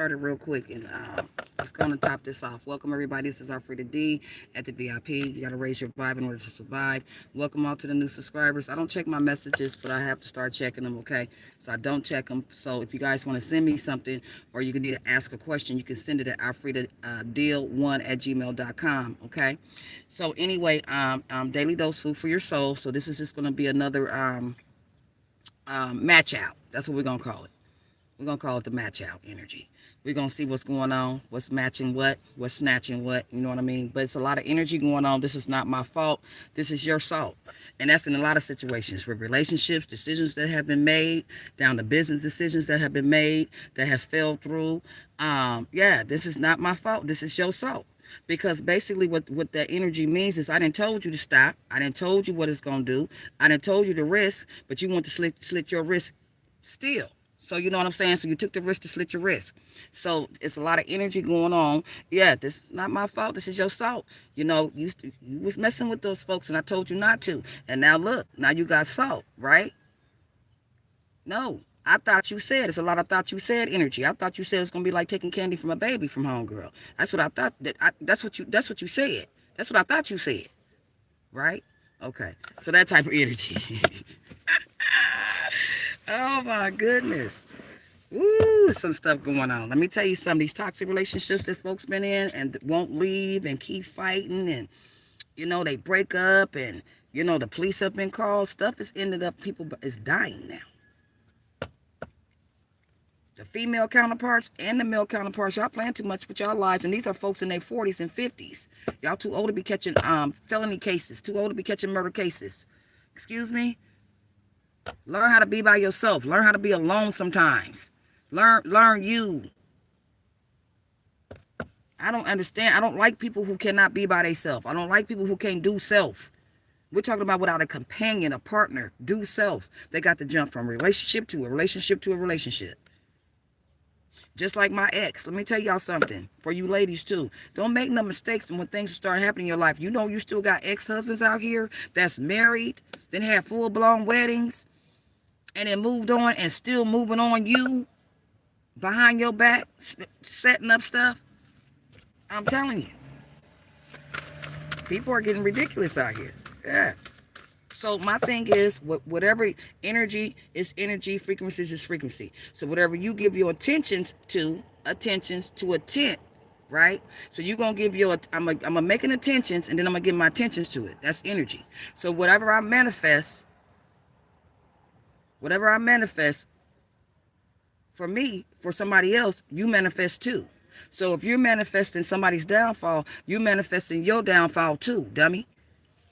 started real quick, and let's go on and top this off. Welcome everybody. This is our ReAd at the VIP. You got to raise your vibe in order to survive. Welcome all to the new subscribers. I don't check my messages, but I have to start checking them. Okay, so I don't check them. So if you guys want to send me something, or you can need to ask a question, you can send it at ourfreedeal1@gmail.com. Okay. So anyway, daily dose food for your soul. So this is just going to be another match out. That's what we're gonna call it. We're going to call it the match out energy. We're going to see what's going on, what's matching what, what's snatching what, you know what I mean? But it's a lot of energy going on. This is not my fault. This is your fault. And that's in a lot of situations with relationships, decisions that have been made, down to business decisions that have been made, that have fell through. Yeah, this is not my fault. This is your fault. Because basically what that energy means is I didn't told you to stop. I didn't told you what it's going to do. I didn't told you to risk, but you want to slit your wrist still. So you know what I'm saying? So you took the risk to slit your wrist. So it's a lot of energy going on. Yeah, this is not my fault. This is your fault. You know, you was messing with those folks and I told you not to. And now look, now you got salt, right? No, I thought you said. It's a lot of thought you said energy. I thought you said it's going to be like taking candy from a baby from homegirl. That's what I thought. That's what you said. That's what I thought you said. Right? Okay. So that type of energy. Oh my goodness. Ooh, some stuff going on. Let me tell you some of these toxic relationships that folks been in and won't leave and keep fighting, and you know they break up, and you know the police have been called. Stuff has ended up, people is dying now. The female counterparts and the male counterparts, y'all playing too much with y'all lives, and these are folks in their 40s and 50s. Y'all too old to be catching felony cases, too old to be catching murder cases. Excuse me? Learn how to be by yourself. Learn how to be alone sometimes. Learn you. I don't understand. I don't like people who cannot be by themselves. I don't like people who can't do self. We're talking about without a companion, a partner, do self. They got to jump from relationship to a relationship to a relationship. Just like my ex. Let me tell y'all something. For you ladies too. Don't make no mistakes when things start happening in your life. You know you still got ex-husbands out here that's married, then had full-blown weddings, and then moved on and still moving on you behind your back, setting up stuff. I'm telling you. People are getting ridiculous out here. Yeah. So my thing is, whatever energy is energy, frequencies is frequency. So whatever you give your attentions to attent, right? So you're going to give your, I'm going to make an attentions, and then I'm going to give my attentions to it. That's energy. So whatever I manifest for me, for somebody else, you manifest too. So if you're manifesting somebody's downfall, you manifesting your downfall too, dummy.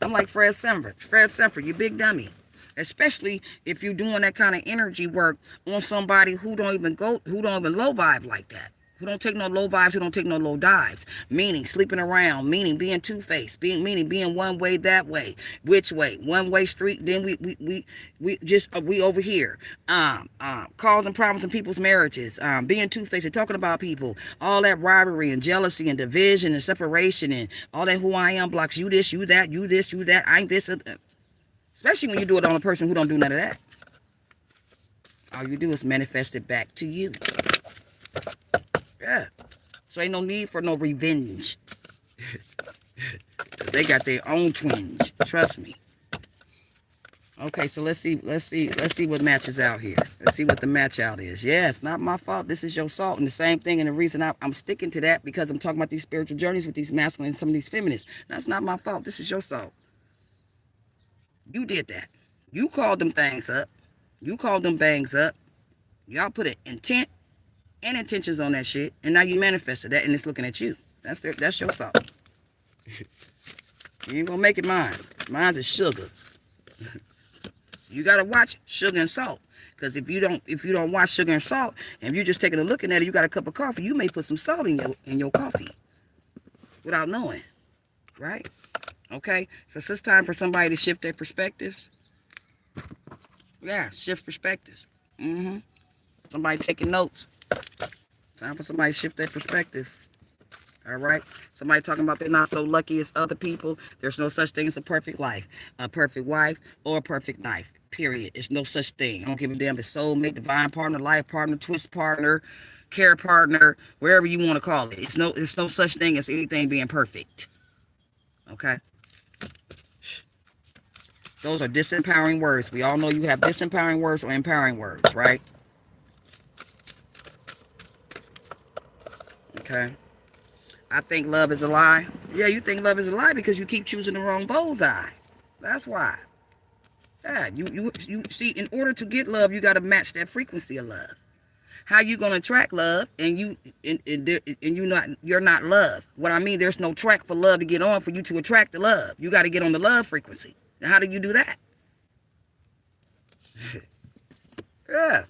I'm like Fred Sanford, you big dummy. Especially if you're doing that kind of energy work on somebody who don't even low vibe like that. Who don't take no low vibes, who don't take no low dives. Meaning sleeping around, meaning being two-faced, meaning being one way, that way. Which way? One way street, then we over here. Causing problems in people's marriages, being two-faced and talking about people, all that rivalry and jealousy and division and separation and all that who I am blocks, you this, you that, you this, you that, I ain't this. Especially when you do it on a person who don't do none of that. All you do is manifest it back to you. Yeah. So ain't no need for no revenge. Cause they got their own twinge. Trust me. Okay, so let's see what matches out here. Let's see what the match out is. Yeah, it's not my fault. This is your fault. And the same thing, and the reason I'm sticking to that because I'm talking about these spiritual journeys with these masculine and some of these feminists. That's not my fault. This is your fault. You did that. You called them things up. You called them bangs up. Y'all put an intent and intentions on that shit, and now you manifested that, and it's looking at you. That's your fault. You ain't gonna make it mine. Mine is sugar. So you gotta watch sugar and salt, because if you don't watch sugar and salt, and you just taking a look at it, you got a cup of coffee, you may put some salt in your coffee without knowing, right? Okay, so it's time for somebody to shift their perspectives. Yeah, shift perspectives. Somebody taking notes. Time for somebody to shift their perspectives. All right? Somebody talking about they're not so lucky as other people. There's no such thing as a perfect life, a perfect wife, or a perfect knife. Period. There's no such thing. I don't give a damn. The soulmate, divine partner, life partner, twist partner, care partner, wherever you want to call it. It's no such thing as anything being perfect. Okay? Those are disempowering words. We all know you have disempowering words or empowering words, right? Okay. I think love is a lie. Yeah, you think love is a lie because you keep choosing the wrong bullseye. That's why. Yeah, you see, in order to get love, you got to match that frequency of love. How you gonna attract love and you're not love? What I mean, there's no track for love to get on for you to attract the love. You got to get on the love frequency. Now, how do you do that? Yeah.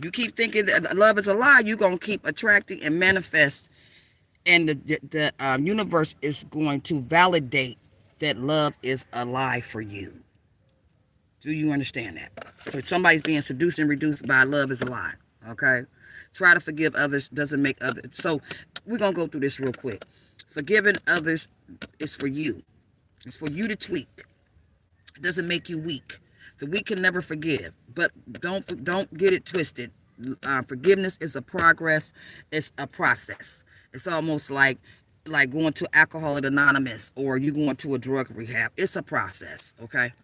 You keep thinking that love is a lie, you're gonna keep attracting and manifest, and the universe is going to validate that love is a lie for you. Do you understand that? So somebody's being seduced and reduced by love is a lie. Okay? Try to forgive others doesn't make others. So we're going to go through this real quick. Forgiving others is for you. It's for you to tweak. It doesn't make you weak. The weak can never forgive. But don't get it twisted. Forgiveness is a progress. It's a process. It's almost like going to Alcoholics Anonymous or you going to a drug rehab. It's a process. Okay?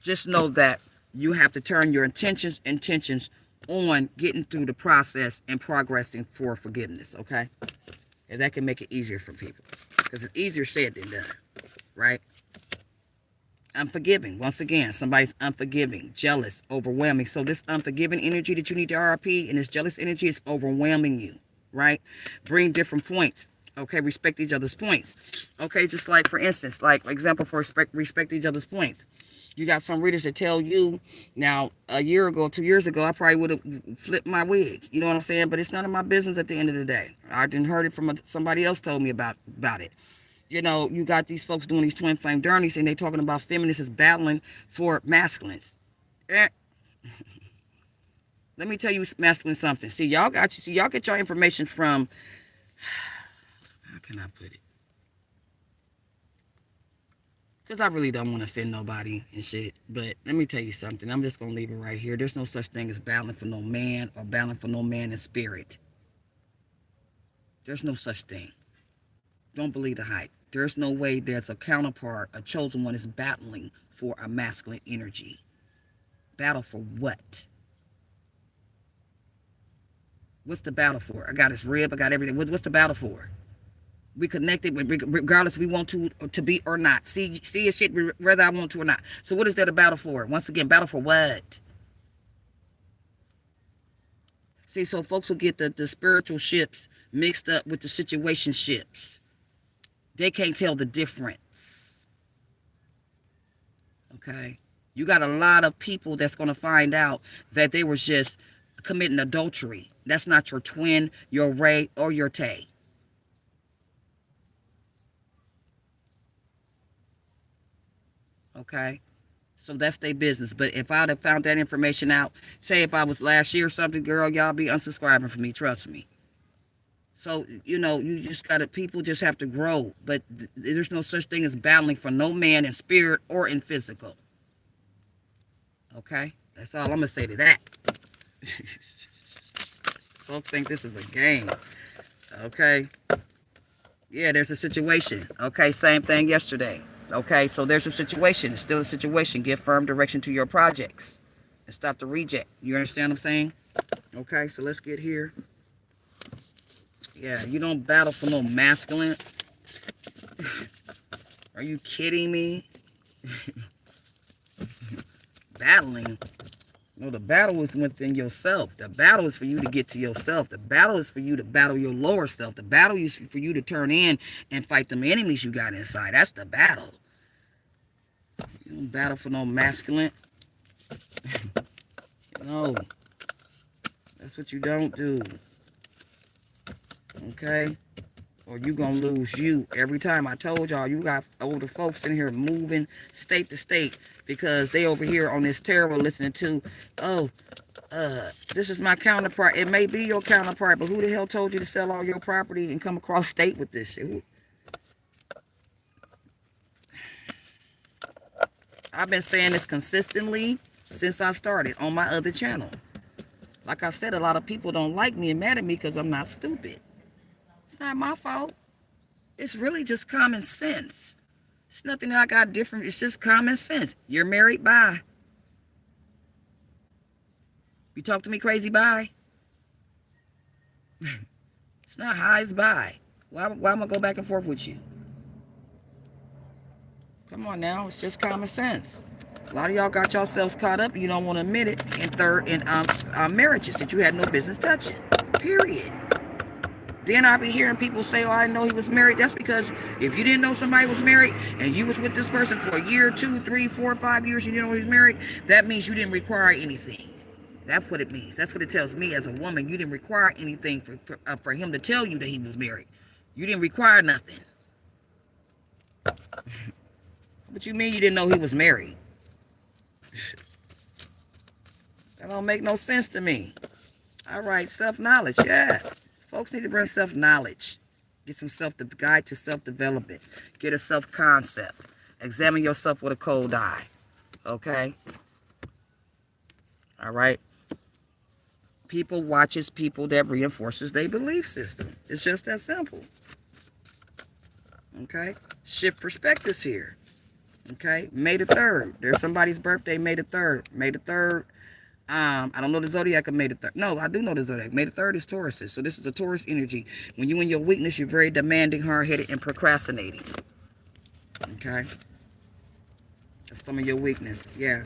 Just know that you have to turn your intentions on getting through the process and progressing for forgiveness, okay? And that can make it easier for people. Because it's easier said than done, right? Unforgiving. Once again, somebody's unforgiving, jealous, overwhelming. So this unforgiving energy that you need to RP and this jealous energy is overwhelming you, right? Bring different points. Okay, respect each other's points. Okay, just like, for instance, like example for respect each other's points. You got some readers that tell you, now, a year ago, 2 years ago, I probably would have flipped my wig. You know what I'm saying? But it's none of my business at the end of the day. I didn't heard it from somebody else told me about it. You know, you got these folks doing these twin flame journeys and they talking about feminists battling for masculines. Let me tell you masculine something. See, y'all get your information from, how can I put it? Because I really don't want to offend nobody and shit. But let me tell you something. I'm just going to leave it right here. There's no such thing as battling for no man or battling for no man in spirit. There's no such thing. Don't believe the hype. There's no way there's a counterpart, a chosen one is battling for a masculine energy. Battle for what? What's the battle for? I got his rib. I got everything. What's the battle for? We connected regardless if we want to be or not. See a shit whether I want to or not. So what is that a battle for? Once again, battle for what? See, so folks will get the spiritual ships mixed up with the situation ships. They can't tell the difference. Okay? You got a lot of people that's going to find out that they were just committing adultery. That's not your twin, your Ray, or your Tay. Okay? So that's their business. But if I'd have found that information out, say if I was last year or something, girl, y'all be unsubscribing from me. Trust me. So, you know, you just got to, people just have to grow. But there's no such thing as battling for no man in spirit or in physical. Okay? That's all I'm going to say to that. Folks think this is a game. Okay? Yeah, there's a situation. Okay, same thing yesterday. Okay, so there's a situation. It's still a situation. Give firm direction to your projects and stop the reject. You understand what I'm saying? Okay, so let's get here. Yeah, you don't battle for no masculine. Are you kidding me? Battling? No, the battle is within yourself. The battle is for you to get to yourself. The battle is for you to battle your lower self. The battle is for you to turn in and fight them enemies you got inside. That's the battle. You don't battle for no masculine. No. That's what you don't do. Okay? Or you gonna lose you. Every time I told y'all, you got older folks in here moving state to state because they over here on this terror listening to, this is my counterpart. It may be your counterpart, but who the hell told you to sell all your property and come across state with this shit? I've been saying this consistently since I started on my other channel. Like I said, a lot of people don't like me and mad at me because I'm not stupid. It's not my fault. It's really just common sense. It's nothing that I got different. It's just common sense. You're married, bye. You talk to me crazy, bye. It's not high, it's bye. Why am I going to go back and forth with you? Come on now. It's just common sense. A lot of y'all got yourselves caught up. You don't want to admit it in marriages that you had no business touching. Period. Then I be hearing people say, oh, I didn't know he was married. That's because if you didn't know somebody was married and you was with this person for a year, 2, 3, 4, 5 years, and you didn't know he was married, that means you didn't require anything. That's what it means. That's what it tells me as a woman. You didn't require anything for him to tell you that he was married. You didn't require nothing. But you mean you didn't know he was married? That don't make no sense to me. All right, self-knowledge, yeah. Folks need to bring self-knowledge. Get some guide to self-development. Get a self-concept. Examine yourself with a cold eye. Okay? All right? People watches people that reinforces their belief system. It's just that simple. Okay? Shift perspectives here. Okay? May the 3rd. There's somebody's birthday, May the 3rd. May the 3rd. I don't know the zodiac of May the 3rd. No, I do know the zodiac. May the 3rd is Taurus. So this is a Taurus energy. When you're in your weakness, you're very demanding, hard-headed, and procrastinating. Okay? That's some of your weakness. Yeah.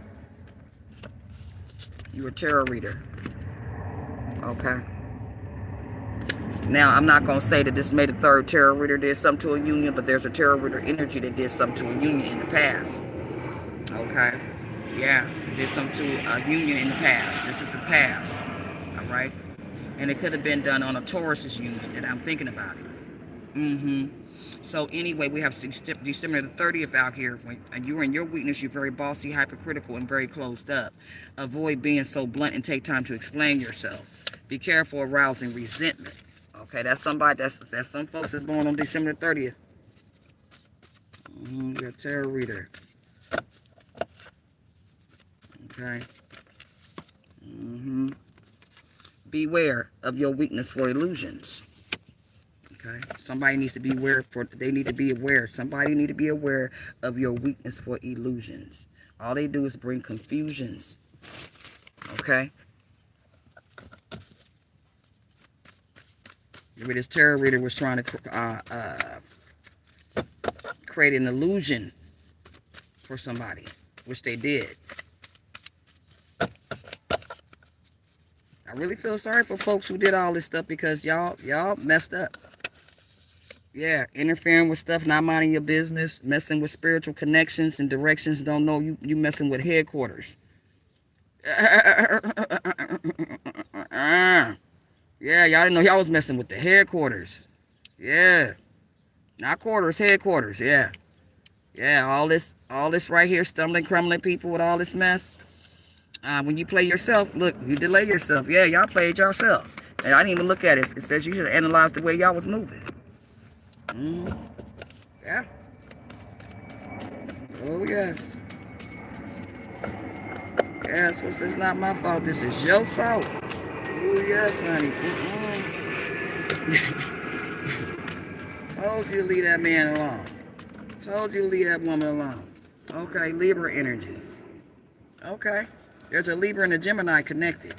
You're a tarot reader. Okay? Now, I'm not going to say that this May the 3rd tarot reader did something to a union, but there's a tarot reader energy that did something to a union in the past. Okay? Yeah, did something to a union in the past. This is the past. All right? And it could have been done on a Taurus union that I'm thinking about it. So anyway, we have December the 30th out here. When you're in your weakness, you're very bossy, hypercritical, and very closed up. Avoid being so blunt and take time to explain yourself. Be careful of arousing resentment. Okay, that's somebody, that's some folks that's born on December the 30th. You're a tarot reader. Okay. Beware of your weakness for illusions. Okay. Somebody needs to be aware they need to be aware. Somebody need to be aware of your weakness for illusions. All they do is bring confusions. Okay. Maybe this tarot reader was trying to create an illusion for somebody, which they did. I really feel sorry for folks who did all this stuff because y'all messed up. Yeah, interfering with stuff, not minding your business, messing with spiritual connections and directions. Don't know you messing with headquarters. Yeah, y'all didn't know y'all was messing with the headquarters. Yeah, not quarters, headquarters. Yeah, yeah. All this right here, stumbling, crumbling people with all this mess. When you play yourself, look, you delay yourself. Yeah, y'all played yourself. And I didn't even look at it. It says you should analyze the way y'all was moving. Yeah. Oh, yes. Yes, well, it's not my fault. This is your fault. Oh, yes, honey. Told you to leave that man alone. Told you to leave that woman alone. Okay, Libra energy. Okay. There's a Libra and a Gemini connected.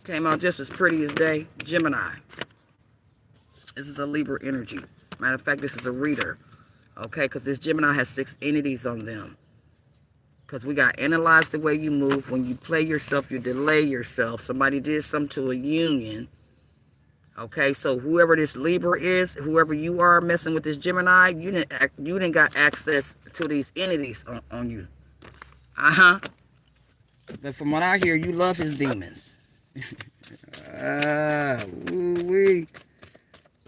Came out just as pretty as day. Gemini. This is a Libra energy. Matter of fact, this is a reader. Okay, because this Gemini has 6 entities on them. Because we got analyze the way you move. When you play yourself, you delay yourself. Somebody did something to a union. Okay, so whoever this Libra is, whoever you are messing with this Gemini, you didn't got access to these entities on you. But from what I hear, you love his demons.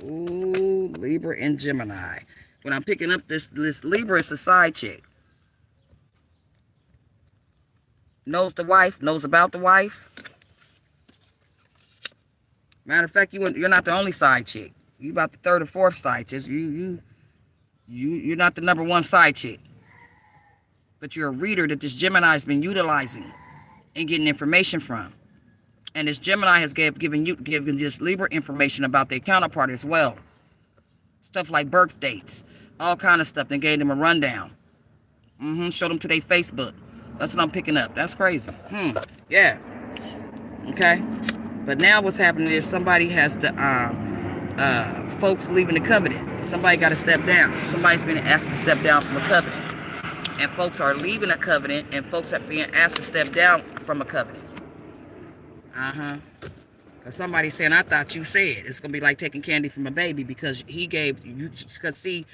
Ooh, Libra and Gemini. When I'm picking up this Libra, it's a side chick. Knows the wife, knows about the wife. Matter of fact, you're not the only side chick. You about the 3rd or 4th side chick. You're not the #1 side chick. But you're a reader that this Gemini's been utilizing and getting information from. And this Gemini has given this Libra information about their counterpart as well. Stuff like birth dates, all kind of stuff. They gave them a rundown. Showed them to their Facebook. That's what I'm picking up. That's crazy. Yeah. Okay. But now what's happening is somebody has to, folks leaving the covenant. Somebody got to step down. Somebody's been asked to step down from a covenant. And folks are leaving a covenant, and folks are being asked to step down from a covenant. Because somebody's saying, I thought you said. It's going to be like taking candy from a baby, because he gave you, because see,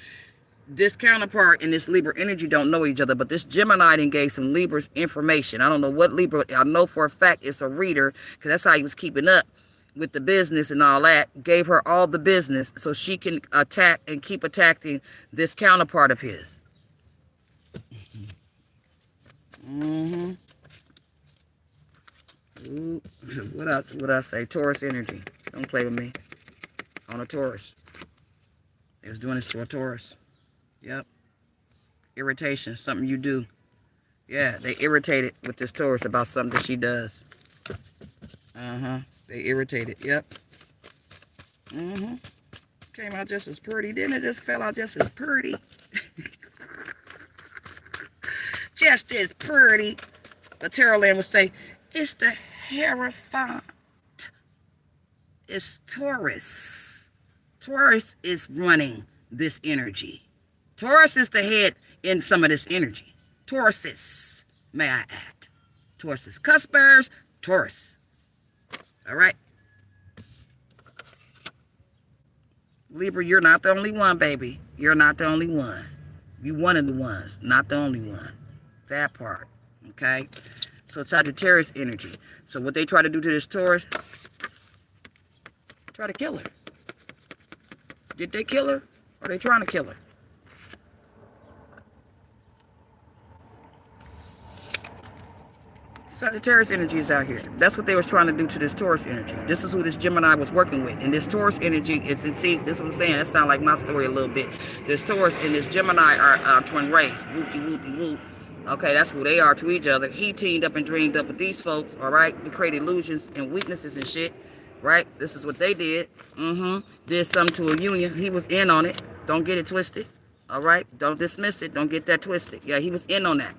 this counterpart and this Libra energy don't know each other, but this Gemini then gave some Libra's information. I don't know what Libra, I know for a fact it's a reader, because that's how he was keeping up with the business and all that. Gave her all the business so she can attack and keep attacking this counterpart of his. What I say? Taurus energy. Don't play with me. On a Taurus. They was doing this to a Taurus. Yep. Irritation. Something you do. Yeah, they irritated with this Taurus about something that she does. They irritated. Yep. Came out just as pretty. Didn't it? Just fell out just as pretty. Just as pretty. But Tarot Land would say, it's the Hierophant. It's Taurus. Taurus is running this energy. Taurus is the head in some of this energy. Tauruses, may I add. Tauruses. Cuspers, Taurus. All right? Libra, you're not the only one, baby. You're not the only one. You one of the ones, not the only one. That part, okay? So Sagittarius energy. So what they try to do to this Taurus, try to kill her. Did they kill her? Or are they trying to kill her? Sagittarius energy is out here. That's what they was trying to do to this Taurus energy. This is who this Gemini was working with. And this Taurus energy is, see, this is what I'm saying. That sounds like my story a little bit. This Taurus and this Gemini are twin race. Whoopty-whoopty-whoop. Okay, that's who they are to each other. He teamed up and dreamed up with these folks, all right, to create illusions and weaknesses and shit, right? This is what they did. Did something to a union. He was in on it. Don't get it twisted, all right? Don't dismiss it. Don't get that twisted. Yeah, he was in on that,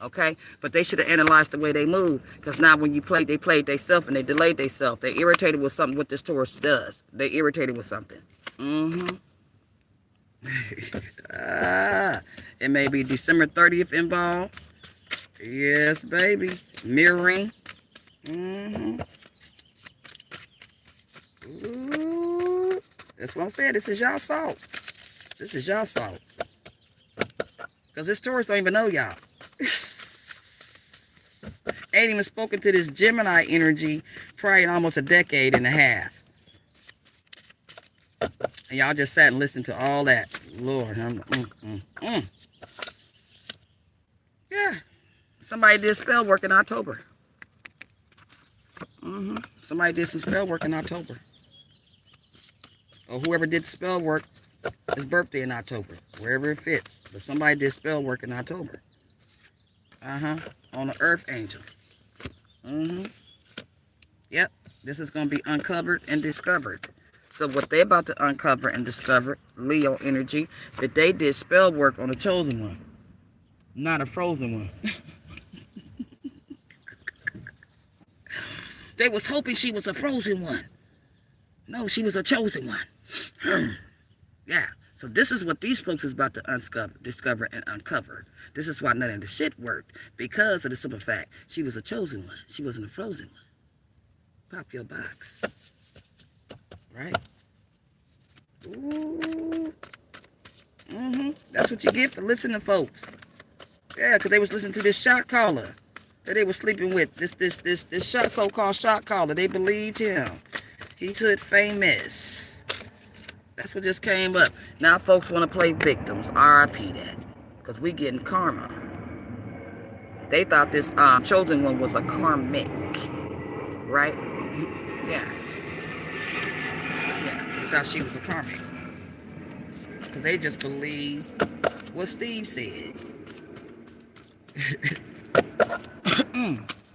okay? But they should have analyzed the way they move, because now when you played, they played themselves and they delayed themselves. They irritated with something what this Taurus does. They irritated with something. It may be December 30th involved. Yes, baby. Mirroring. Ooh. That's what I'm saying. This is y'all SaLT. This is y'all SaLT. Because this Taurus don't even know y'all. Ain't even spoken to this Gemini energy probably in almost a decade and a half. And y'all just sat and listened to all that. Lord. Yeah. Somebody did spell work in October. Somebody did some spell work in October. Or whoever did the spell work, his birthday in October. Wherever it fits. But somebody did spell work in October. On the Earth Angel. Yep. This is going to be uncovered and discovered. So what they about to uncover and discover, Leo energy, that they did spell work on a chosen one. Not a frozen one. They was hoping she was a frozen one. No, she was a chosen one. Yeah. So this is what these folks is about to discover and uncover. This is why none of the shit worked. Because of the simple fact, she was a chosen one. She wasn't a frozen one. Pop your box. Right? Ooh. That's what you get for listening to folks. Yeah, because they was listening to this shot caller that they were sleeping with. This so-called shot caller. They believed him. He's hood famous. That's what just came up. Now folks want to play victims. RIP that. Because we getting karma. They thought this chosen one was a karmic. Right? Yeah. Yeah, they thought she was a karmic. Because they just believed what Steve said.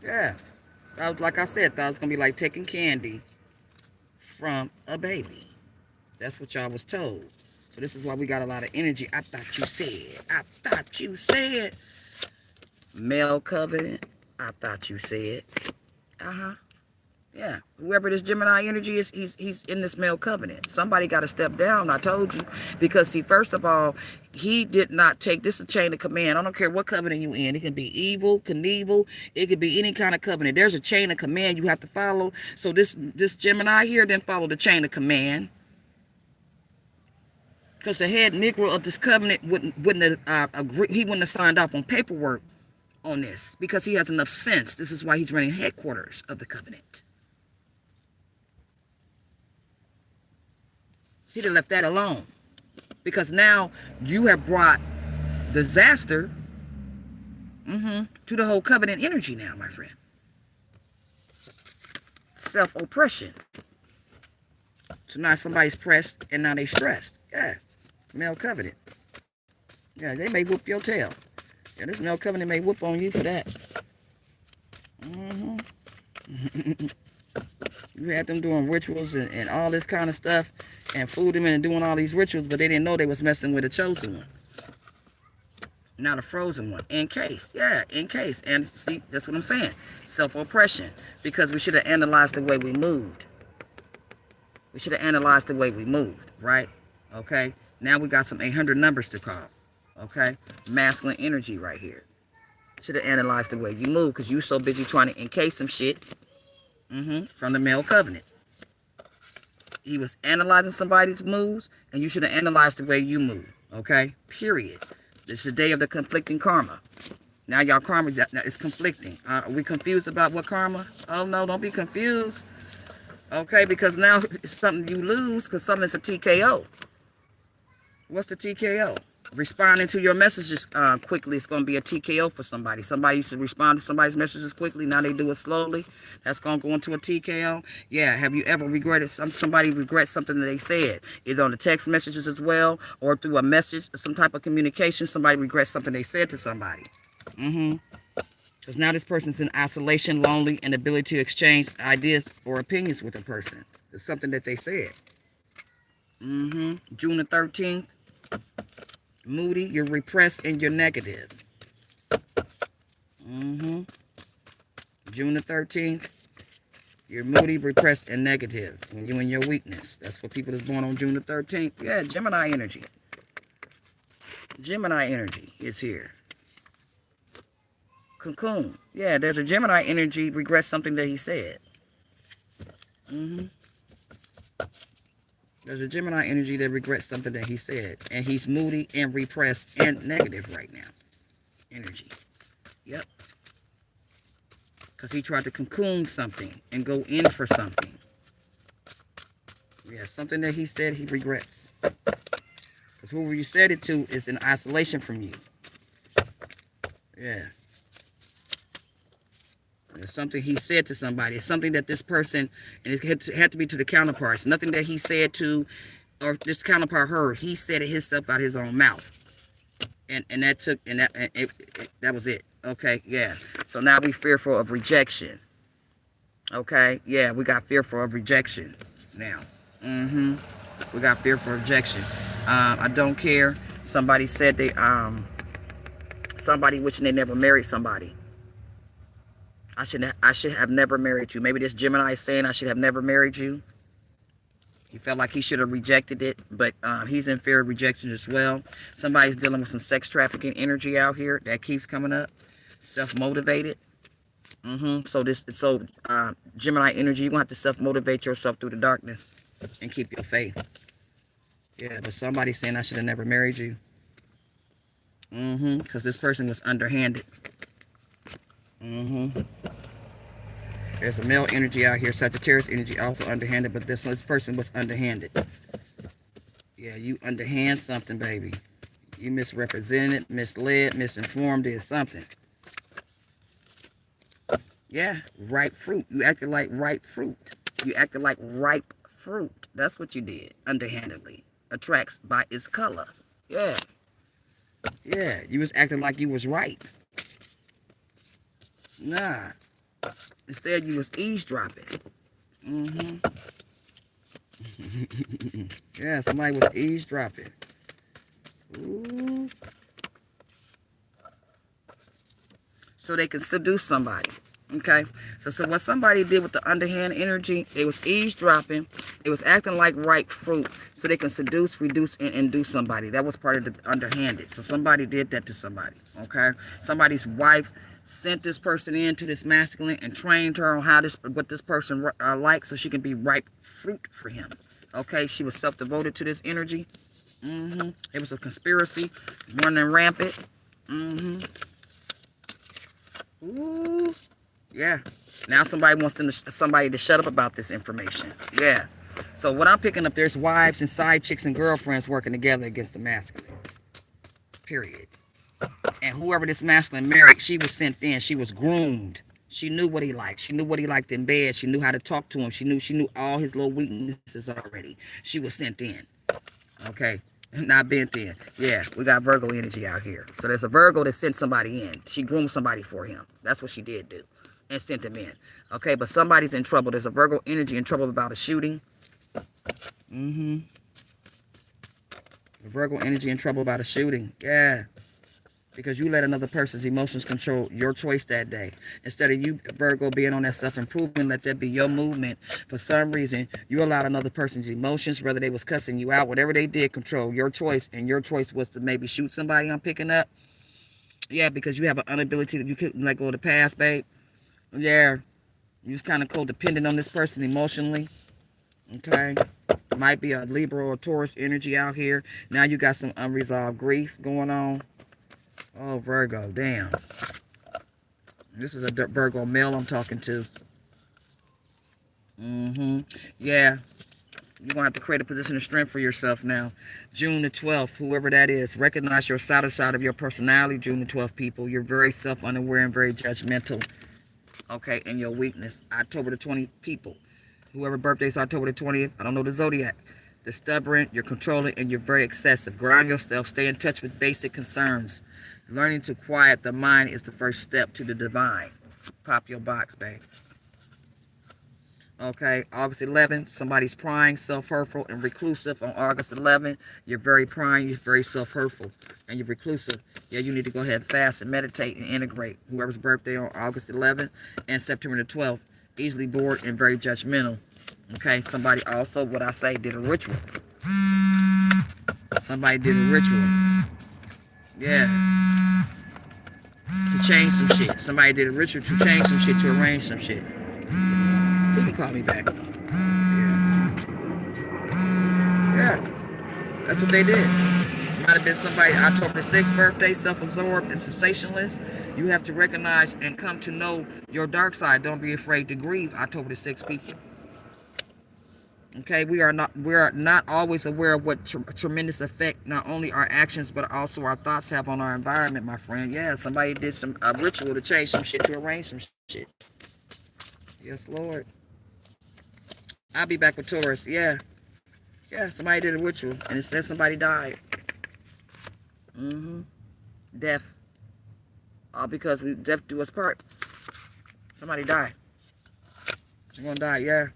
Yeah. Like I said, thought it was going to be like taking candy from a baby. That's what y'all was told. So this is why we got a lot of energy. I thought you said. I thought you said. Male covenant. I thought you said. Uh-huh. Yeah. Whoever this Gemini energy is, he's in this male covenant. Somebody got to step down, I told you. Because, see, first of all, he did not take, this is a chain of command. I don't care what covenant you in. It can be evil, Knievel. It could be any kind of covenant. There's a chain of command you have to follow. So this Gemini here didn't follow the chain of command. Because the head Negro of this covenant wouldn't have agreed. He wouldn't have signed off on paperwork on this because he has enough sense. This is why he's running headquarters of the covenant. He'd have left that alone. Because now you have brought disaster to the whole covenant energy now, my friend. Self-oppression. So now somebody's pressed and now they stressed. Yeah. Male covenant. Yeah, they may whoop your tail. Yeah, this male covenant may whoop on you for that. You had them doing rituals and all this kind of stuff and fooled them into doing all these rituals, but they didn't know they was messing with a chosen one. Not a frozen one. In case. Yeah, in case. And see, that's what I'm saying. Self-oppression. Because we should have analyzed the way we moved. We should have analyzed the way we moved, right? Okay? Now we got some 800 numbers to call. Okay? Masculine energy right here. Should have analyzed the way you move because you so busy trying to encase some shit from the male covenant. He was analyzing somebody's moves, and you should have analyzed the way you move. Okay? Period. This is the day of the conflicting karma. Now y'all karma is conflicting. Are we confused about what karma? Oh no, don't be confused. Okay, because now it's something you lose because something's a TKO. What's the TKO? Responding to your messages quickly is going to be a TKO for somebody. Somebody used to respond to somebody's messages quickly. Now they do it slowly. That's going to go into a TKO. Yeah. Have you ever regretted somebody regrets something that they said? Either on the text messages as well or through a message, some type of communication. Somebody regrets something they said to somebody. Because now this person's in isolation, lonely, and ability to exchange ideas or opinions with a person. It's something that they said. June the 13th. Moody, you're repressed and you're negative. June the 13th, you're moody, repressed, and negative. When you're in your weakness. That's for people that's born on June the 13th. Yeah, Gemini energy. Gemini energy is here. Cocoon. Yeah, there's a Gemini energy, regrets something that he said. There's a Gemini energy that regrets something that he said. And he's moody and repressed and negative right now. Energy. Yep. Because he tried to cocoon something and go in for something. Yeah, something that he said he regrets. Because whoever you said it to is in isolation from you. Yeah. It's something he said to somebody. It's something that this person, and it had to be to the counterparts. Nothing that he said to, or this counterpart heard. He said it himself out his own mouth. And that took, and that was it. Okay, yeah. So now we fearful of rejection. Okay, yeah, we got fearful of rejection now. We got fearful of rejection. I don't care. Somebody said they, somebody wishing they never married somebody. I should have never married you. Maybe this Gemini is saying I should have never married you. He felt like he should have rejected it, but he's in fear of rejection as well. Somebody's dealing with some sex trafficking energy out here that keeps coming up. Self-motivated. So Gemini energy, you're going to have to self-motivate yourself through the darkness and keep your faith. Yeah, but somebody's saying I should have never married you. Because this person was underhanded. There's a male energy out here, Sagittarius energy, also underhanded, but this person was underhanded. Yeah, you underhand something, baby. You misrepresented, misled, misinformed, did something. Yeah, ripe fruit. You acted like ripe fruit. You acted like ripe fruit. That's what you did, underhandedly. Attracts by its color. Yeah. Yeah, you was acting like you was ripe. Nah. Instead, you was eavesdropping. Yeah, somebody was eavesdropping. Ooh. So they can seduce somebody. Okay, so what somebody did with the underhand energy, they was eavesdropping, it was acting like ripe fruit, so they can seduce, reduce, and induce somebody. That was part of the underhanded. So somebody did that to somebody. Okay, somebody's wife sent this person into this masculine and trained her on how what this person likes, so she can be ripe fruit for him. Okay, she was self-devoted to this energy. It was a conspiracy running rampant. Ooh. Yeah. Now somebody wants somebody to shut up about this information. Yeah. So what I'm picking up, there's wives and side chicks and girlfriends working together against the masculine. Period. And whoever this masculine married, she was sent in. She was groomed. She knew what he liked. She knew what he liked in bed. She knew how to talk to him. She knew all his little weaknesses already. She was sent in. Okay. Not bent in. Yeah, we got Virgo energy out here. So there's a Virgo that sent somebody in. She groomed somebody for him. That's what she did do. And sent them in. Okay, but somebody's in trouble. There's a Virgo energy in trouble about a shooting. The Virgo energy in trouble about a shooting. Yeah. Because you let another person's emotions control your choice that day. Instead of you, Virgo, being on that self-improvement, let that be your movement. For some reason, you allowed another person's emotions, whether they was cussing you out, whatever they did, control your choice. And your choice was to maybe shoot somebody I'm picking up. Yeah, because you have an inability that you couldn't let go of the past, babe. Yeah. You're just kind of codependent on this person emotionally. Okay. Might be a Libra or a Taurus energy out here. Now you got some unresolved grief going on. Oh, Virgo, damn. This is a Virgo male I'm talking to. Yeah. You're going to have to create a position of strength for yourself now. June the 12th, whoever that is. Recognize your side of your personality, June the 12th, people. You're very self-unaware and very judgmental. Okay, and your weakness. October the 20th, people. Whoever birthday's October the 20th, I don't know the zodiac. They're stubborn, you're controlling, and you're very excessive. Ground yourself. Stay in touch with basic concerns. Learning to quiet the mind is the first step to the divine. Pop your box, babe. Okay, August 11th, somebody's prying, self-hurtful, and reclusive on August 11th. You're very prying, you're very self-hurtful, and you're reclusive. Yeah, you need to go ahead and fast and meditate and integrate. Whoever's birthday on August 11th and September the 12th, easily bored and very judgmental. Okay, somebody also, what I say, did a ritual. Somebody did a ritual. Yeah. To change some shit. Somebody did a ritual to change some shit, to arrange some shit. He can call me back. Yeah. That's what they did. Might have been somebody October the 6th birthday, self-absorbed and sensationalist. You have to recognize and come to know your dark side. Don't be afraid to grieve, October the 6th, people. Okay, we are not always aware of what tremendous effect not only our actions but also our thoughts have on our environment, my friend. Yeah, somebody did a ritual to change some shit, to arrange some shit. Yes, Lord. I'll be back with Taurus. Yeah, somebody did a ritual and it says somebody died. Death. All because death do us part. Somebody died. You're gonna die. Yeah.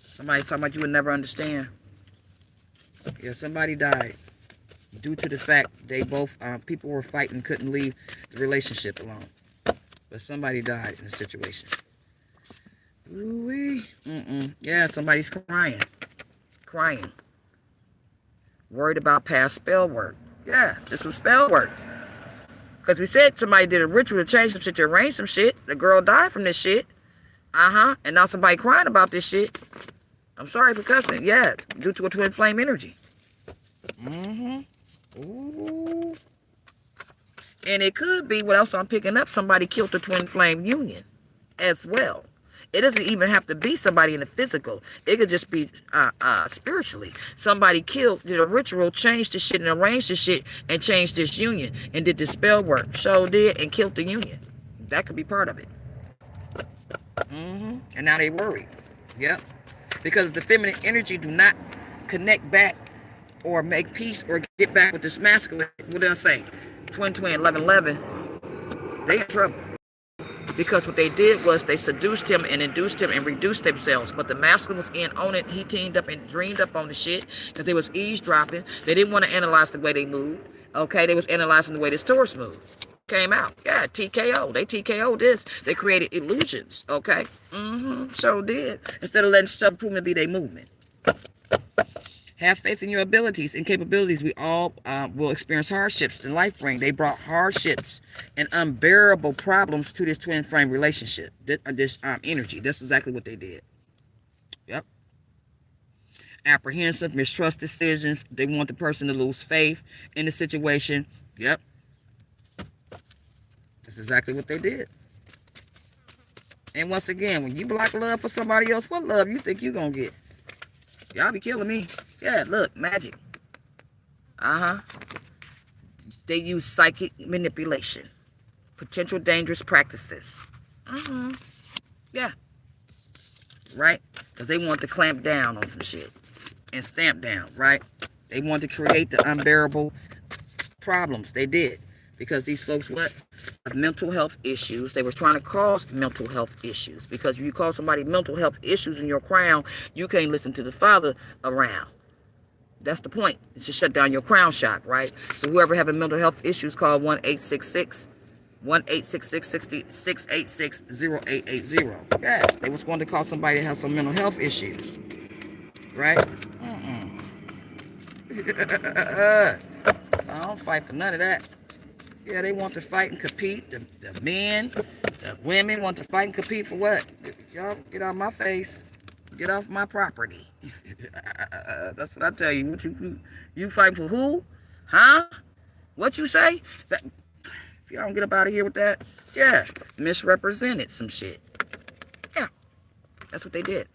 Somebody's talking about you would never understand. Yeah, somebody died due to the fact they both, people were fighting, couldn't leave the relationship alone. But somebody died in the situation. Ooh-wee. Yeah, somebody's crying. Crying. Worried about past spell work. Yeah, this was spell work. Because we said somebody did a ritual to change some shit, to arrange some shit. The girl died from this shit. And now somebody crying about this shit. I'm sorry for cussing. Yeah, due to a twin flame energy. Ooh. And it could be, what else I'm picking up, somebody killed the twin flame union as well. It doesn't even have to be somebody in the physical. It could just be spiritually. Somebody did a ritual, changed the shit and arranged the shit and changed this union and did the spell work. Did and killed the union. That could be part of it. And now they worried. Yep. Because if the feminine energy do not connect back or make peace or get back with this masculine, what they'll say, twin, 11, they in trouble. Because what they did was they seduced him and induced him and reduced themselves. But the masculine was in on it. He teamed up and dreamed up on the shit because they was eavesdropping. They didn't want to analyze the way they moved. Okay, they was analyzing the way this Taurus moved. Came out. Yeah, TKO. They TKO this. They created illusions. Okay? So did. Instead of letting stuff prove to be their movement. Have faith in your abilities and capabilities. We all will experience hardships in life bring. They brought hardships and unbearable problems to this twin flame relationship. This energy. That's exactly what they did. Yep. Apprehensive, mistrust decisions. They want the person to lose faith in the situation. Yep. That's exactly what they did. And once again, when you block love for somebody else, what love you think you gonna get? Y'all be killing me. Yeah, look, magic. They use psychic manipulation. Potential dangerous practices. Yeah. Right? Because they want to clamp down on some shit. And stamp down, right? They want to create the unbearable problems. They did. Because these folks, what? Have mental health issues. They were trying to cause mental health issues. Because if you call somebody mental health issues in your crown, you can't listen to the Father around. That's the point. It's to shut down your crown chakra, right? So whoever having mental health issues, call 1-866-686-0880. Yeah, they was going to call somebody that has some mental health issues, right? I don't fight for none of that. Yeah, they want to fight and compete. The men, the women want to fight and compete for what? Y'all get out of my face. Get off my property. That's what I tell you. What you fighting for who? Huh? What you say? That, if y'all don't get up out of here with that, yeah, misrepresented some shit. Yeah, that's what they did.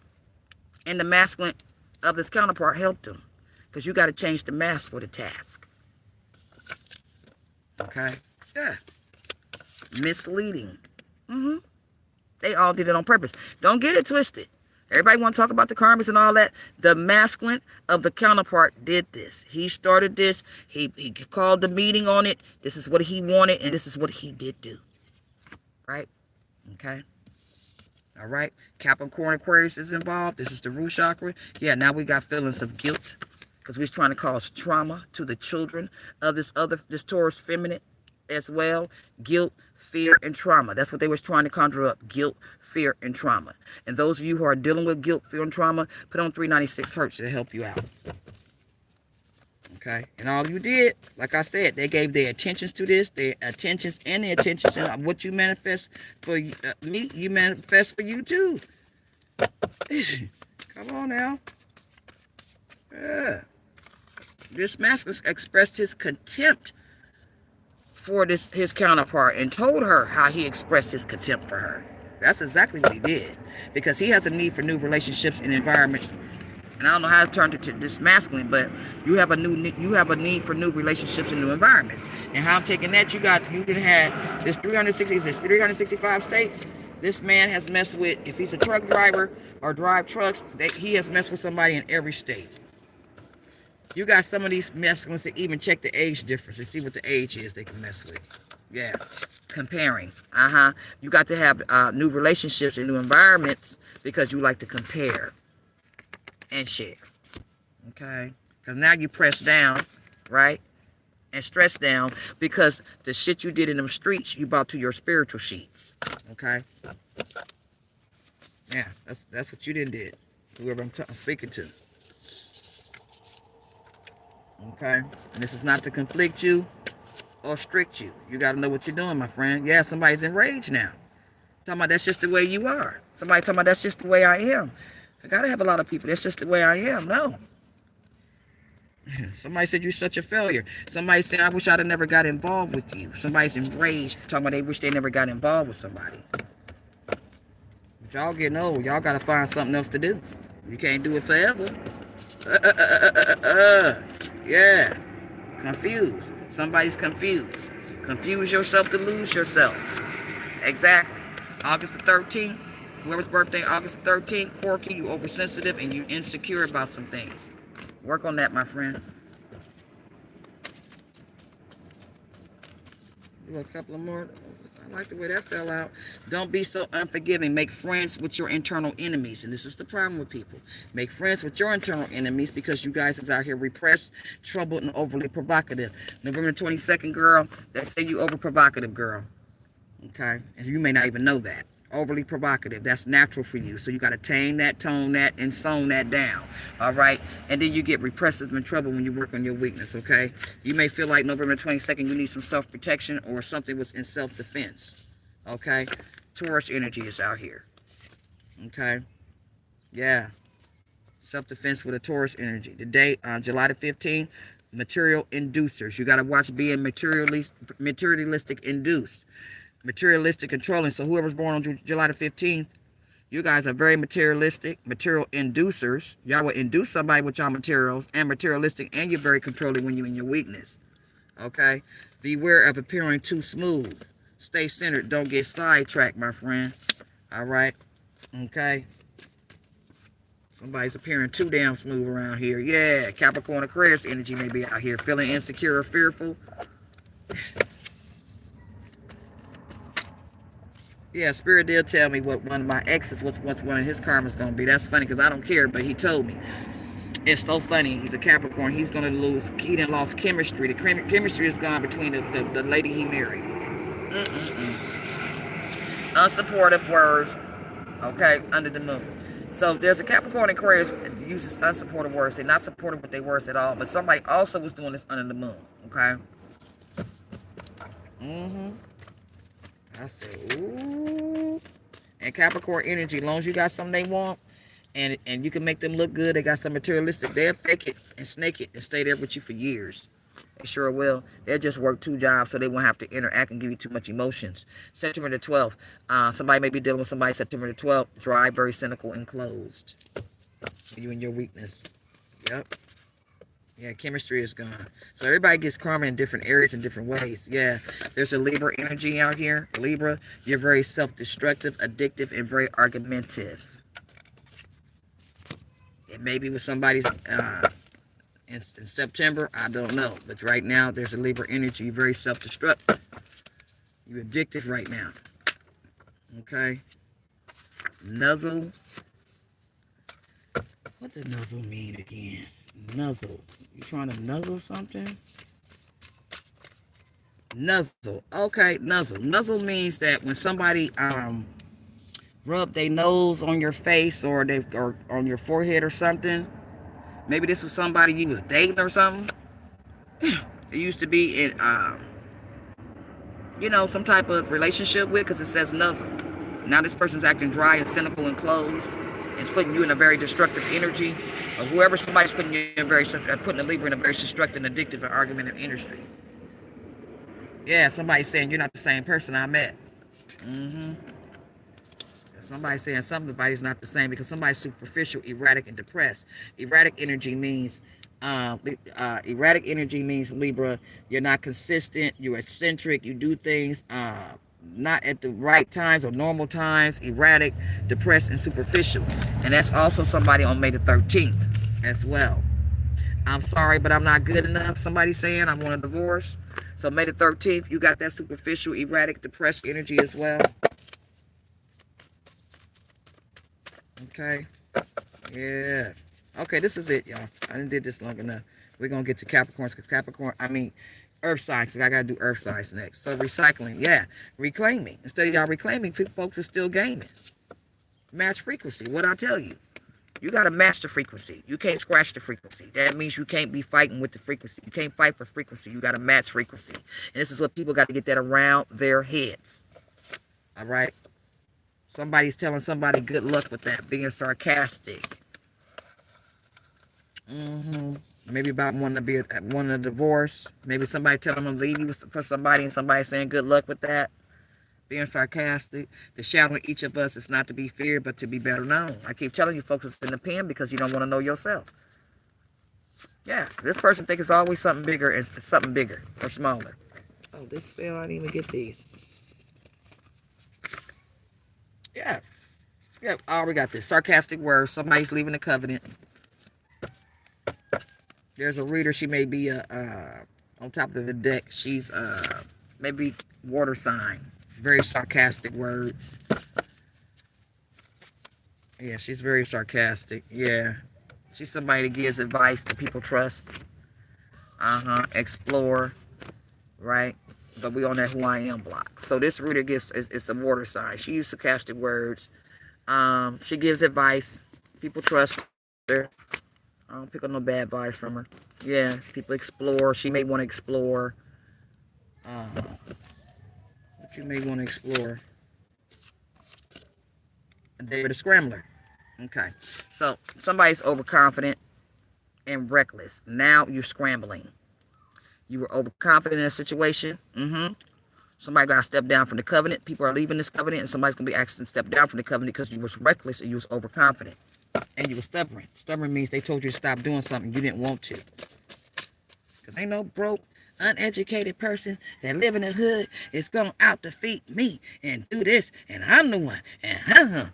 And the masculine of this counterpart helped them. Because you got to change the mask for the task. Okay? Yeah. Misleading. They all did it on purpose. Don't get it twisted. Everybody want to talk about the karmas and all that. The masculine of the counterpart did this. He started this. He called the meeting on it. This is what he wanted, and this is what he did do. Right? Okay? All right? Capricorn Aquarius is involved. This is the root chakra. Yeah, now we got feelings of guilt. Because we was trying to cause trauma to the children of this Taurus feminine as well. Guilt, fear, and trauma. That's what they was trying to conjure up. Guilt, fear, and trauma. And those of you who are dealing with guilt, fear, and trauma, put on 396 Hertz to help you out. Okay? And all you did, like I said, they gave their attentions to this, their attentions and what you manifest for me, you manifest for you too. Come on now. Yeah. This masculine expressed his contempt for his counterpart and told her how he expressed his contempt for her. That's exactly what he did. Because he has a need for new relationships and environments. And I don't know how to turn it to this masculine, but you have a need for new relationships and new environments. And how I'm taking that, you can have this 365 states. This man has messed with, if he's a truck driver or drive trucks, he has messed with somebody in every state. You got some of these masculines that even check the age difference and see what the age is they can mess with. Yeah. Comparing. You got to have new relationships and new environments because you like to compare and share. Okay? Because now you press down, right? And stress down because the shit you did in them streets, you brought to your spiritual sheets. Okay? Yeah, that's what you did. Whoever I'm speaking to. Okay? And this is not to conflict you or strict you. You got to know what you're doing, my friend. Yeah, somebody's enraged now. Talking about that's just the way you are. Somebody talking about that's just the way I am. I got to have a lot of people. That's just the way I am. No. Somebody said you're such a failure. Somebody said, I wish I'd have never got involved with you. Somebody's enraged. Talking about they wish they never got involved with somebody. But y'all getting old. Y'all got to find something else to do. You can't do it forever. Yeah. Confused. Somebody's confused. Confuse yourself to lose yourself. Exactly. August the 13th. Whoever's birthday, August the 13th. Quirky, you oversensitive and you insecure about some things. Work on that, my friend. Do a couple of more. I like the way that fell out. Don't be so unforgiving. Make friends with your internal enemies. And this is the problem with people. Make friends with your internal enemies because you guys is out here repressed, troubled, and overly provocative. November 22nd, girl, they say you over provocative, girl. Okay? And you may not even know that. Overly provocative. That's natural for you. So you got to tame that, tone that, and zone that down. All right? And then you get repressive and trouble when you work on your weakness. Okay? You may feel like November 22nd you need some self-protection or something was in self-defense. Okay? Taurus energy is out here. Okay? Yeah. Self-defense with a Taurus energy. Today, July the 15th, material inducers. You got to watch being materialistic induced. Materialistic controlling. So whoever's born on July the 15th, you guys are very materialistic, material inducers. Y'all will induce somebody with y'all materials and materialistic, and you're very controlling when you're in your weakness. Okay? Beware of appearing too smooth. Stay centered. Don't get sidetracked, my friend. All right? Okay? Somebody's appearing too damn smooth around here. Yeah, Capricorn Aquarius energy may be out here feeling insecure or fearful. Yeah, Spirit did tell me what one of my exes, what's one of his karma's going to be. That's funny because I don't care, but he told me. It's so funny. He's a Capricorn. He's going to lose. He done lost chemistry. The chemistry is gone between the lady he married. Unsupportive words, okay, under the moon. So there's a Capricorn and Aquarius that uses unsupportive words. They're not supportive with their words at all. But somebody also was doing this under the moon, okay? I said, ooh. And Capricorn energy, as long as you got something they want, and you can make them look good, they got some materialistic, they'll fake it and snake it and stay there with you for years. They sure will. They'll just work 2 jobs so they won't have to interact and give you too much emotions. September the 12th, somebody may be dealing with somebody September the 12th, dry, very cynical, and closed. You and your weakness. Yep. Yeah, chemistry is gone. So everybody gets karma in different areas in different ways. Yeah, there's a Libra energy out here. Libra, you're very self-destructive, addictive, and very argumentative. It may be with somebody's in September. I don't know. But right now, there's a Libra energy. You're very self-destructive. You're addictive right now. Okay? Nuzzle. What does nuzzle mean again? Nuzzle. You trying to nuzzle something? Nuzzle. Okay, nuzzle. Nuzzle means that when somebody rub their nose on your face or on your forehead or something. Maybe this was somebody you was dating or something. It used to be in some type of relationship with, because it says nuzzle. Now this person's acting dry and cynical and closed. It's putting you in a very destructive energy. Or whoever somebody's putting you in putting a Libra in a very destructive and addictive and argumentative industry. Yeah, somebody's saying you're not the same person I met. Somebody's saying somebody's not the same because somebody's superficial, erratic, and depressed. Erratic energy means Libra, you're not consistent, you're eccentric, you do things not at the right times or normal times, erratic, depressed, and superficial. And that's also somebody on May the 13th as well. I'm sorry, but I'm not good enough. Somebody's saying I want a divorce. So May the 13th, you got that superficial, erratic, depressed energy as well. Okay. Yeah. Okay, this is it, y'all. I didn't did this long enough. We're going to get to Capricorns, because Earth signs, because I got to do Earth signs next. So recycling, yeah. Reclaiming. Instead of y'all reclaiming, folks are still gaming. Match frequency. What I tell you. You got to match the frequency. You can't scratch the frequency. That means you can't be fighting with the frequency. You can't fight for frequency. You got to match frequency. And this is what people got to get that around their heads. All right? Somebody's telling somebody good luck with that, being sarcastic. Maybe about wanting a divorce. Maybe somebody telling them to leave you for somebody and somebody saying good luck with that. Being sarcastic. The shadow in each of us is not to be feared, but to be better known. I keep telling you folks it's in the pen because you don't want to know yourself. Yeah, this person thinks it's always something bigger and something bigger or smaller. Oh, this fell. I didn't even get these. Yeah. Yeah, oh, we got this. Sarcastic words. Somebody's leaving the covenant. There's a reader. She may be on top of the deck. She's maybe water sign. Very sarcastic words. Yeah, she's very sarcastic. Yeah. She's somebody that gives advice that people trust. Explore. Right? But we on that who I am block. So this reader is a water sign. She uses sarcastic words. She gives advice. People trust her. I don't pick up no bad advice from her. Yeah, people explore. She may want to explore. What you may want to explore. They're the scrambler. Okay. So somebody's overconfident and reckless. Now you're scrambling. You were overconfident in a situation. Somebody got to step down from the covenant. People are leaving this covenant, and somebody's going to be asked to step down from the covenant because you was reckless and you was overconfident. And you were stubborn. Stubborn means they told you to stop doing something you didn't want to. Because ain't no broke, uneducated person that live in the hood is going to out-defeat me and do this, and I'm the one, and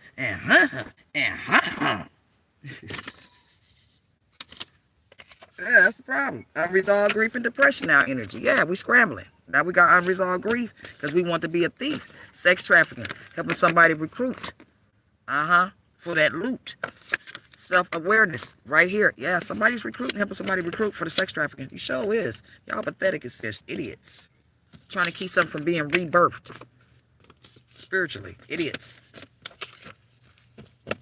Yeah, that's the problem. Unresolved grief and depression now energy. Yeah, we scrambling. Now we got unresolved grief because we want to be a thief. Sex trafficking. Helping somebody recruit. For that loot. Self-awareness. Right here. Yeah, somebody's recruiting. Helping somebody recruit for the sex trafficking. You sure is. Y'all pathetic as such idiots. Trying to keep something from being rebirthed. Spiritually. Idiots.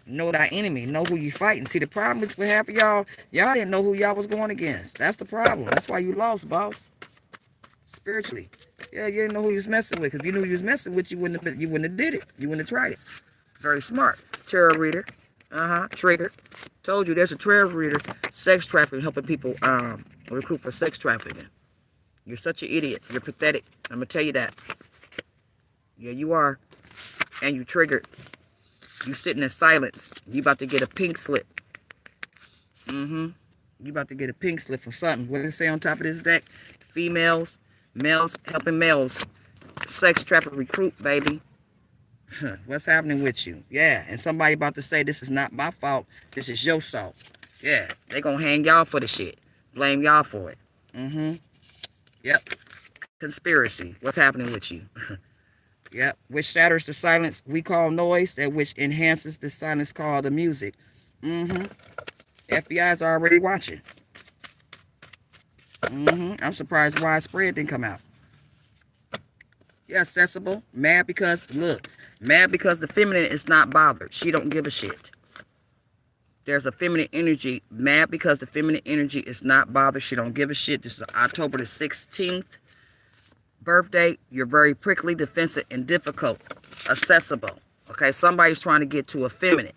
Know thy enemy. Know who you fighting. See, the problem is with half of y'all didn't know who y'all was going against. That's the problem. That's why you lost, boss. Spiritually. Yeah, you didn't know who you was messing with. Because if you knew who you was messing with, you wouldn't have did it. You wouldn't have tried it. Very smart. Tarot reader. Trigger. Told you there's a tarot reader. Sex trafficking. Helping people recruit for sex trafficking. You're such an idiot. You're pathetic. I'm going to tell you that. Yeah, you are. And you triggered. You sitting in silence. You about to get a pink slip. You about to get a pink slip from something. What did it say on top of this deck? Females, males, helping males. Sex traffic recruit, baby. What's happening with you? Yeah, and somebody about to say this is not my fault. This is your fault. Yeah, they gonna hang y'all for the shit. Blame y'all for it. Yep. Conspiracy. What's happening with you? Yep, which shatters the silence we call noise, that which enhances the silence called the music. FBI's already watching. I'm surprised widespread didn't come out. Yeah, accessible. Mad because, look, mad because the feminine is not bothered. She don't give a shit. There's a feminine energy. Mad because the feminine energy is not bothered. She don't give a shit. This is October the 16th. Birthday, you're very prickly, defensive, and difficult. Accessible. Okay, somebody's trying to get to a feminine,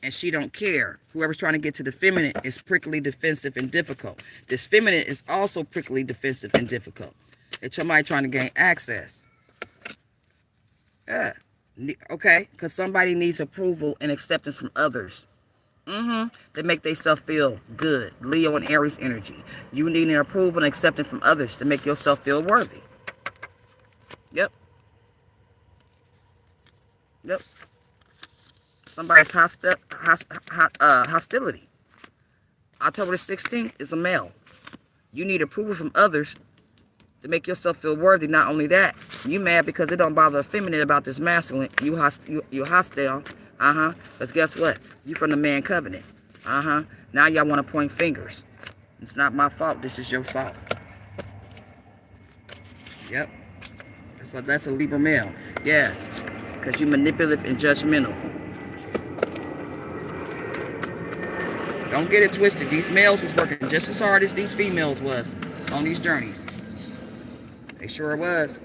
and she don't care. Whoever's trying to get to the feminine is prickly, defensive, and difficult. This feminine is also prickly, defensive, and difficult. It's somebody trying to gain access. Yeah. Okay, because somebody needs approval and acceptance from others. They make themselves feel good. Leo and Aries energy. You need an approval and acceptance from others to make yourself feel worthy. Yep. Somebody's hostility. October the 16th is a male. You need approval from others to make yourself feel worthy. Not only that, you mad because it don't bother a feminine about this masculine. You hostile. Because guess what? You from the man covenant. Now y'all want to point fingers. It's not my fault. This is your fault. Yep. That's a Libra male. Yeah. Because you manipulative and judgmental. Don't get it twisted. These males was working just as hard as these females was on these journeys. They sure was.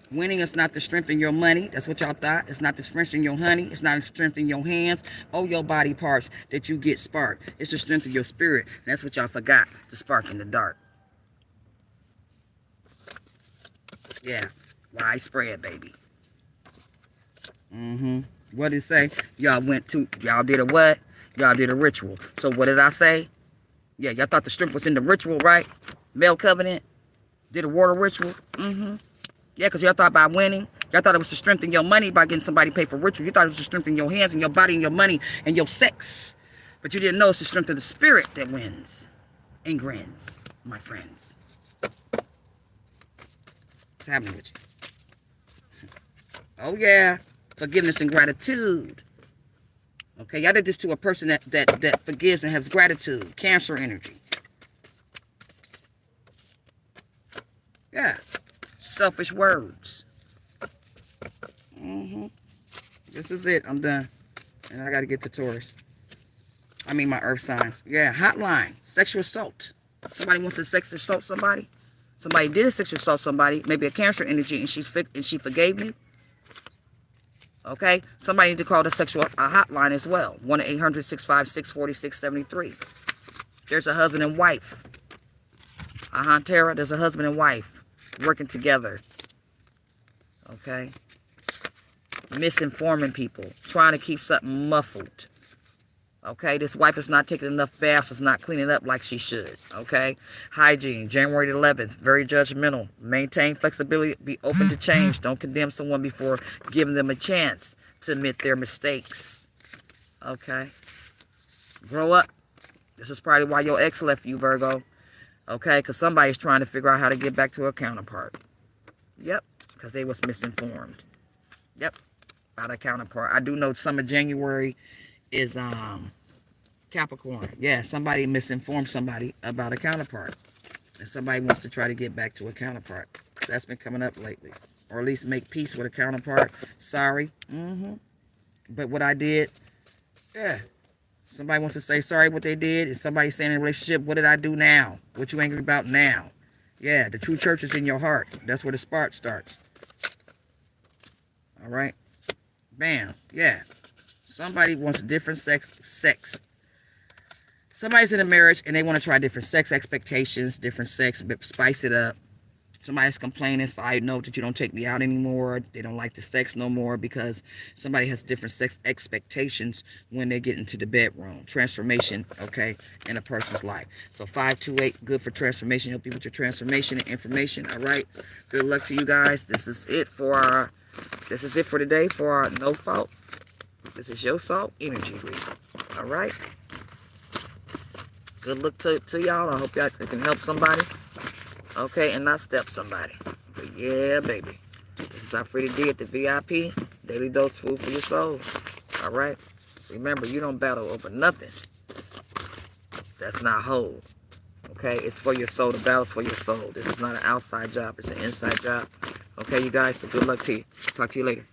Winning is not to strengthen your money. That's what y'all thought. It's not to strengthen your honey. It's not to strengthen your hands or your body parts that you get sparked. It's to strengthen your spirit. And that's what y'all forgot. To spark in the dark. Yeah. Widespread, baby. What did it say? Y'all did a what? Y'all did a ritual. So what did I say? Yeah, y'all thought the strength was in the ritual, right? Male covenant. Did a water ritual. Yeah, because y'all thought by winning, y'all thought it was to strengthen your money by getting somebody to pay for ritual. You thought it was to strengthen your hands and your body and your money and your sex. But you didn't know it's the strength of the spirit that wins and grins, my friends. What's happening with you? Oh, yeah. Forgiveness and gratitude. Okay, y'all did this to a person that forgives and has gratitude. Cancer energy. Yeah. Selfish words. This is it. I'm done. And I got to get to Taurus. I mean my earth signs. Yeah, hotline. Sexual assault. Somebody wants to sexual assault somebody. Somebody did a sexual assault somebody. Maybe a cancer energy and she forgave me. Okay? Somebody need to call the sexual hotline as well. 1-800-656-4673. There's a husband and wife. Tara, there's a husband and wife working together. Okay? Misinforming people. Trying to keep something muffled. Okay? This wife is not taking enough baths. Is not cleaning up like she should. Okay? Hygiene. January 11th. Very judgmental. Maintain flexibility. Be open to change. Don't condemn someone before giving them a chance to admit their mistakes. Okay? Grow up. This is probably why your ex left you, Virgo. Okay? Because somebody's trying to figure out how to get back to a counterpart. Yep. Because they was misinformed. Yep. About a counterpart. I do know summer January is Capricorn. Yeah, somebody misinformed somebody about a counterpart. And somebody wants to try to get back to a counterpart. That's been coming up lately. Or at least make peace with a counterpart. Sorry. But what I did, yeah. Somebody wants to say sorry what they did. And somebody saying in a relationship, what did I do now? What you angry about now? Yeah, the true church is in your heart. That's where the spark starts. All right? Bam. Yeah. Somebody wants a different sex. Somebody's in a marriage and they want to try different sex expectations, different sex, but spice it up. Somebody's complaining, side note, that you don't take me out anymore. They don't like the sex no more because somebody has different sex expectations when they get into the bedroom. Transformation, okay, in a person's life. So 528, good for transformation. Help you with your transformation and information. All right. Good luck to you guys. This is it for today for our no fault. This is your SaLT energy reading. All right. Good luck to y'all. I hope y'all can help somebody. Okay, and not step somebody. But yeah, baby. This is our free today at the VIP. Daily dose food for your soul. All right. Remember, you don't battle over nothing that's not whole. Okay, it's for your soul. The battle's for your soul. This is not an outside job. It's an inside job. Okay, you guys. So good luck to you. Talk to you later.